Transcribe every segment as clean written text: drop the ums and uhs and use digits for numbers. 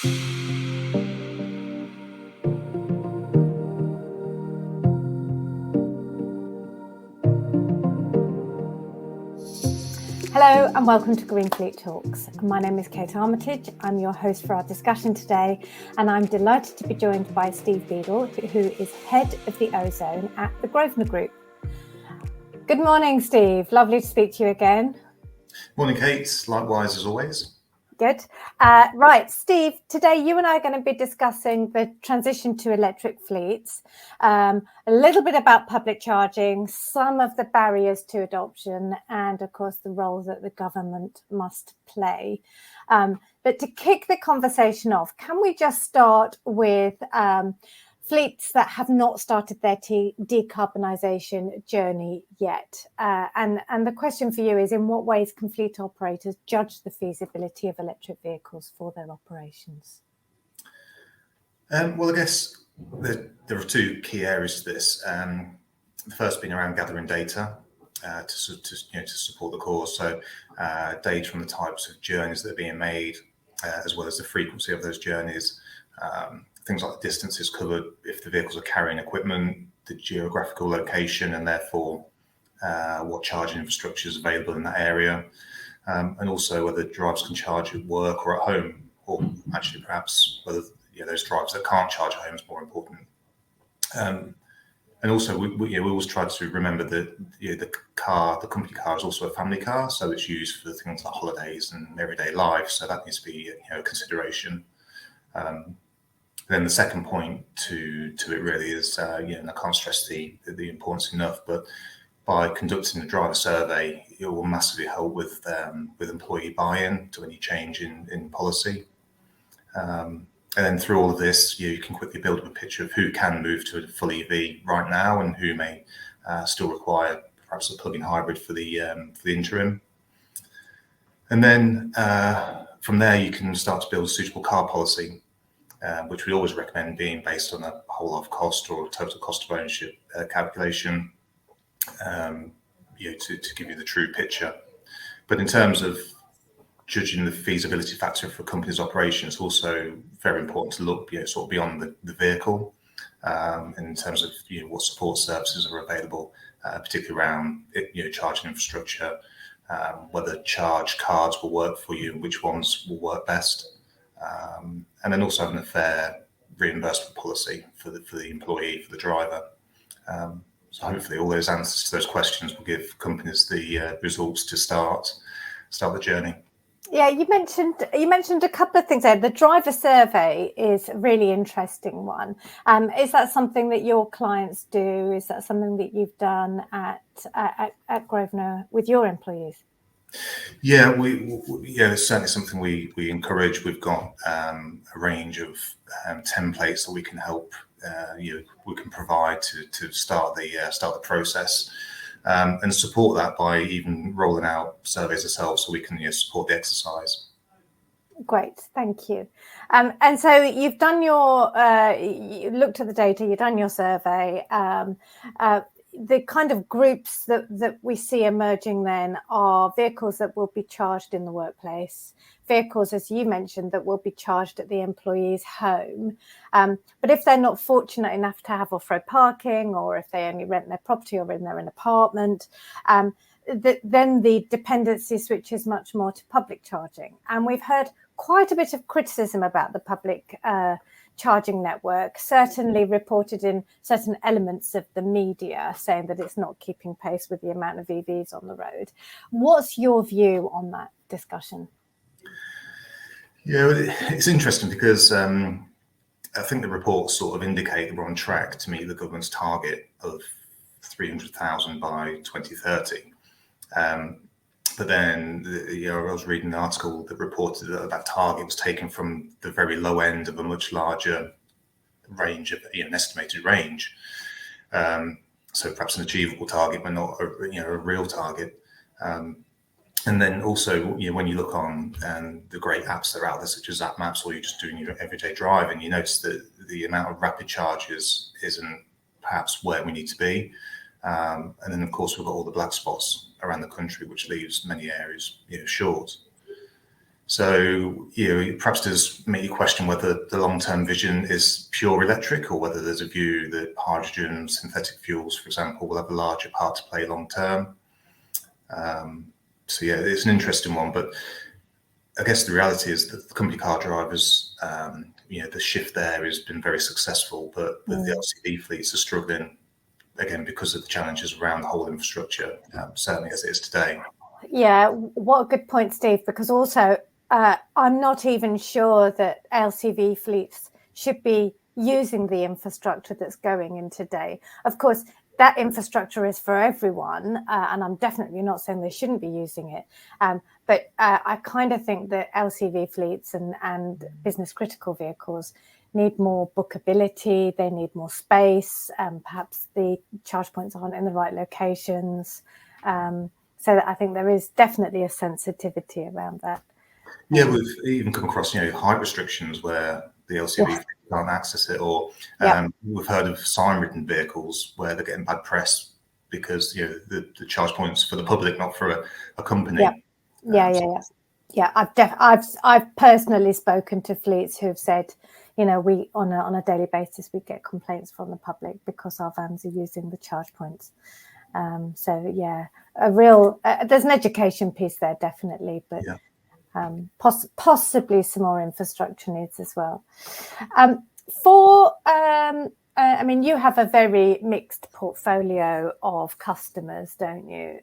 Hello and welcome to GreenFleet Talks. My name is Kate Armitage. I'm your host for our discussion today, and I'm delighted to be joined by Steve Beadle, who is head of the Ozone at the Grosvenor Group. Good morning, Steve. Lovely to speak to you again. Morning, Kate. Likewise, as always. Good. Right, Steve, today you and I are going to be discussing the transition to electric fleets, a little bit about public charging, some of the barriers to adoption, and of course the role that the government must play. But to kick the conversation off, can we just start with fleets that have not started their decarbonisation journey yet? And the question for you is, in what ways can fleet operators judge the feasibility of electric vehicles for their operations? Well, I guess there are two key areas to this. The first being around gathering data to support the cause. So data from the types of journeys that are being made, as well as the frequency of those journeys. Things like the distances covered, if the vehicles are carrying equipment, the geographical location, and therefore what charging infrastructure is available in that area, and also whether drivers can charge at work or at home, or actually perhaps whether those drivers that can't charge at home is more important. And also, we always try to remember that the company car is also a family car, so it's used for things like holidays and everyday life. So that needs to be a consideration. Then the second point to it really is, and I can't stress the importance enough, but by conducting the driver survey, it will massively help with employee buy-in to any change in policy. And then through all of this, you can quickly build up a picture of who can move to a full EV right now and who may still require perhaps a plug-in hybrid for the interim. And then from there, you can start to build a suitable car policy, which we always recommend being based on a whole of cost or total cost of ownership calculation, to give you the true picture. But in terms of judging the feasibility factor for a company's operation, it's also very important to look sort of beyond the vehicle, in terms of what support services are available, particularly around charging infrastructure, whether charge cards will work for you and which ones will work best. And then also having a fair reimbursement policy for the employee, for the driver. So hopefully all those answers to those questions will give companies the results to start the journey. Yeah, you mentioned a couple of things there. The driver survey is a really interesting one. Is that something that your clients do? Is that something that you've done at Grosvenor with your employees? Yeah, it's certainly something we encourage. We've got a range of templates that we can help we can provide to start the process, and support that by even rolling out surveys ourselves, so we can support the exercise. Great, thank you. And so you've done you looked at the data, you've done your survey. The kind of groups that we see emerging then are vehicles that will be charged in the workplace, vehicles, as you mentioned, that will be charged at the employee's home. But if they're not fortunate enough to have off-road parking, or if they only rent their property or in an apartment, then the dependency switches much more to public charging. And we've heard quite a bit of criticism about the public charging network, certainly reported in certain elements of the media, saying that it's not keeping pace with the amount of EVs on the road. What's your view on that discussion? Yeah, it's interesting because I think the reports sort of indicate that we're on track to meet the government's target of 300,000 by 2030. But then I was reading an article that reported that target was taken from the very low end of a much larger range, of an estimated range. So perhaps an achievable target, but not a real target. And then also, when you look on the great apps that are out there, such as App Maps, or you're just doing your everyday driving, you notice that the amount of rapid charges isn't perhaps where we need to be. And then, of course, we've got all the black spots around the country, which leaves many areas short. So, it perhaps does make you question whether the long-term vision is pure electric, or whether there's a view that hydrogen, synthetic fuels, for example, will have a larger part to play long-term. So, it's an interesting one, but I guess the reality is that the company car drivers, the shift there has been very successful, but the LCV fleets are struggling, again, because of the challenges around the whole infrastructure, certainly as it is today. Yeah, what a good point, Steve, because also I'm not even sure that LCV fleets should be using the infrastructure that's going in today. Of course, that infrastructure is for everyone, and I'm definitely not saying they shouldn't be using it. But I kind of think that LCV fleets and business critical vehicles need more bookability, they need more space, perhaps the charge points aren't in the right locations. So I think there is definitely a sensitivity around that. Yeah, we've even come across, height restrictions where the LCV can't access it, or we've heard of sign-ridden vehicles where they're getting bad press because the charge points for the public, not for a company. I've personally spoken to fleets who've said, we on a daily basis we get complaints from the public because our vans are using the charge points. There's an education piece there, definitely, but possibly some more infrastructure needs as well. You have a very mixed portfolio of customers, don't you?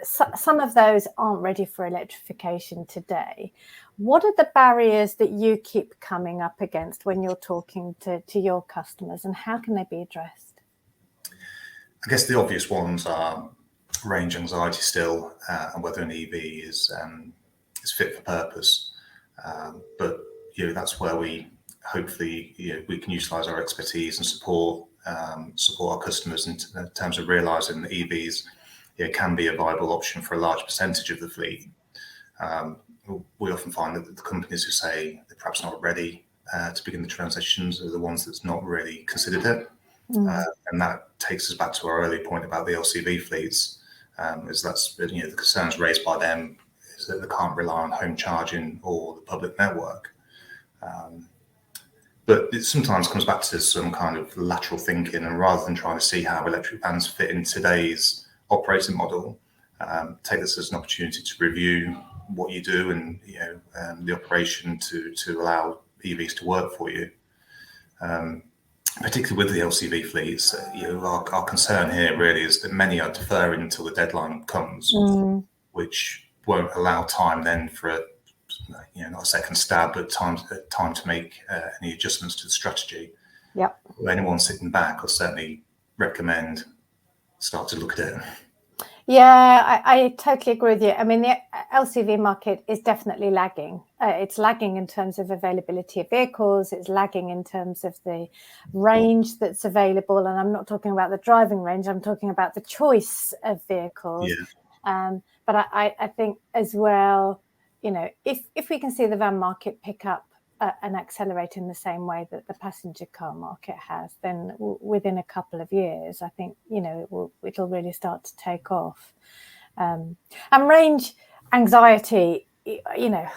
Some of those aren't ready for electrification today. What are the barriers that you keep coming up against when you're talking to your customers, and how can they be addressed? I guess the obvious ones are range anxiety still, and whether an EV is fit for purpose. But that's where we hopefully we can utilise our expertise and support our customers in terms of realising that EVs can be a viable option for a large percentage of the fleet. We often find that the companies who say they're perhaps not ready to begin the transitions are the ones that's not really considered it. And that takes us back to our earlier point about the LCV fleets, is that's the concerns raised by them is that they can't rely on home charging or the public network. But it sometimes comes back to some kind of lateral thinking, and rather than trying to see how electric vans fit in today's operating model, take this as an opportunity to review what you do and the operation to allow EVs to work for you. Particularly with the LCV fleets, our concern here really is that many are deferring until the deadline comes, which won't allow time then for not a second stab, but time to make any adjustments to the strategy. Yep. For anyone sitting back, I'll certainly recommend start to look at it. Yeah, I totally agree with you. I mean, the LCV market is definitely lagging. It's lagging in terms of availability of vehicles. It's lagging in terms of the range that's available. And I'm not talking about the driving range. I'm talking about the choice of vehicles. Yeah. But I think as well, if we can see the van market pick up and accelerate in the same way that the passenger car market has, then within a couple of years, I think it'll really start to take off. And range anxiety, the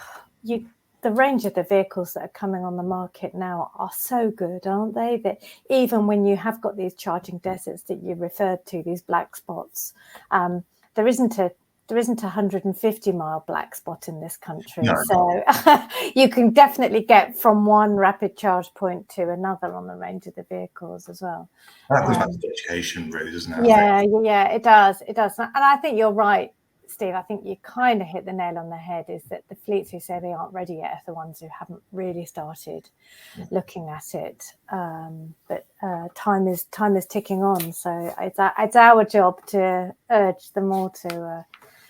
range of the vehicles that are coming on the market now are so good, aren't they? That even when you have got these charging deserts that you referred to, these black spots, there isn't a 150-mile black spot in this country. No. So you can definitely get from one rapid charge point to another on the range of the vehicles as well. That comes back to education, really, doesn't it? Yeah, it does. It does. And I think you're right, Steve. I think you kind of hit the nail on the head, is that the fleets who say they aren't ready yet are the ones who haven't really started looking at it. But time is ticking on. So it's our job to urge them all to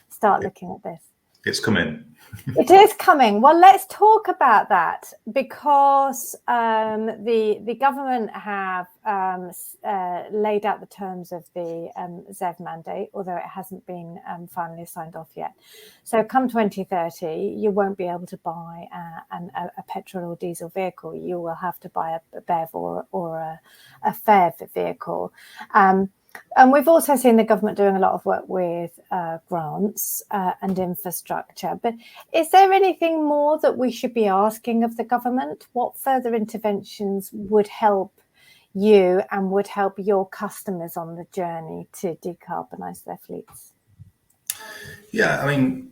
start looking at this. It's coming. It is coming. Well, let's talk about that, because the government have laid out the terms of the ZEV mandate, although it hasn't been finally signed off yet. So come 2030, you won't be able to buy a petrol or diesel vehicle. You will have to buy a BEV or a FEV vehicle. And we've also seen the government doing a lot of work with grants and infrastructure. But is there anything more that we should be asking of the government? What further interventions would help you and would help your customers on the journey to decarbonise their fleets? Yeah, I mean,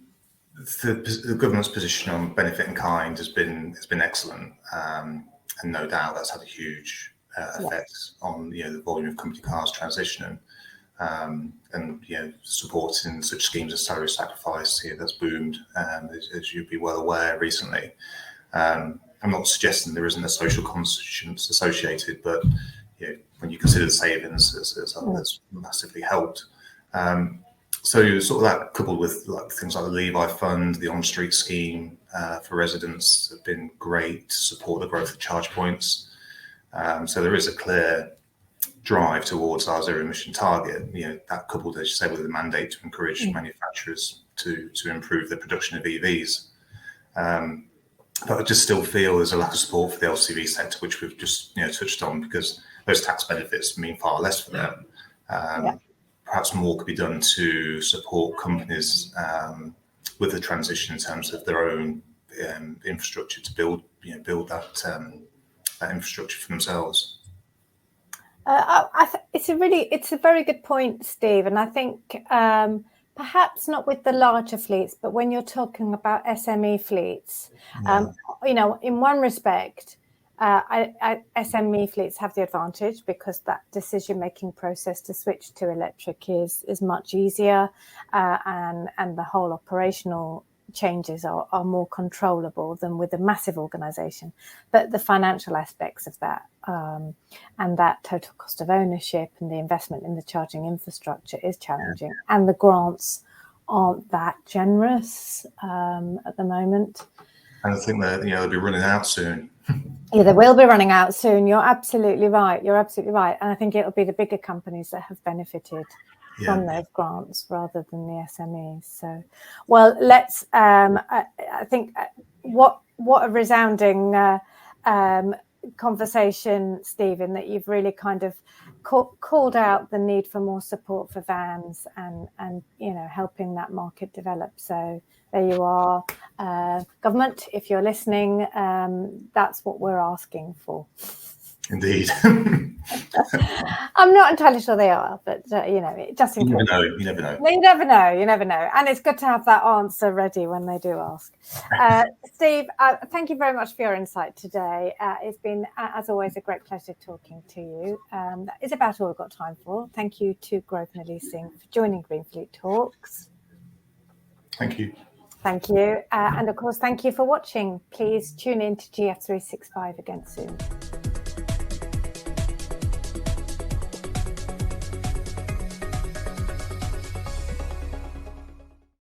the government's position on benefit in kind has been excellent, and no doubt that's had a huge effect on the volume of company cars transitioning, and supporting such schemes as salary sacrifice that's boomed, as you'd be well aware recently. I'm not suggesting there isn't a social conscience associated, but when you consider the savings, that's massively helped. So sort of that coupled with things like the Levi Fund, the on-street scheme for residents have been great to support the growth of charge points. So there is a clear drive towards our zero emission target. That coupled, as you say, with the mandate to encourage manufacturers to improve the production of EVs. But I just still feel there's a lack of support for the LCV sector, which we've just touched on, because those tax benefits mean far less for them. Perhaps more could be done to support companies with the transition in terms of their own infrastructure to build that infrastructure for themselves. It's a very good point, Steve, and I think perhaps not with the larger fleets, but when you're talking about SME fleets, in one respect, SME fleets have the advantage because that decision-making process to switch to electric is much easier, and the whole operational changes are more controllable than with a massive organisation. But the financial aspects of that and that total cost of ownership and the investment in the charging infrastructure is challenging, and the grants aren't that generous at the moment. And I think that they'll be running out soon. Yeah, they will be running out soon. You're absolutely right. And I think it'll be the bigger companies that have benefited from those grants rather than the SMEs. So, well, let's. I think what a resounding conversation, Stephen, that you've really kind of called out the need for more support for vans and helping that market develop. So there you are, government, if you're listening, that's what we're asking for. Indeed. I'm not entirely sure they are, but just in case. You never know. You never know. And it's good to have that answer ready when they do ask. Steve, thank you very much for your insight today. It's been, as always, a great pleasure talking to you. That is about all we've got time for. Thank you to Grosvenor Leasing for joining GreenFleet Talks. Thank you. Thank you. And of course, thank you for watching. Please tune in to GF365 again soon.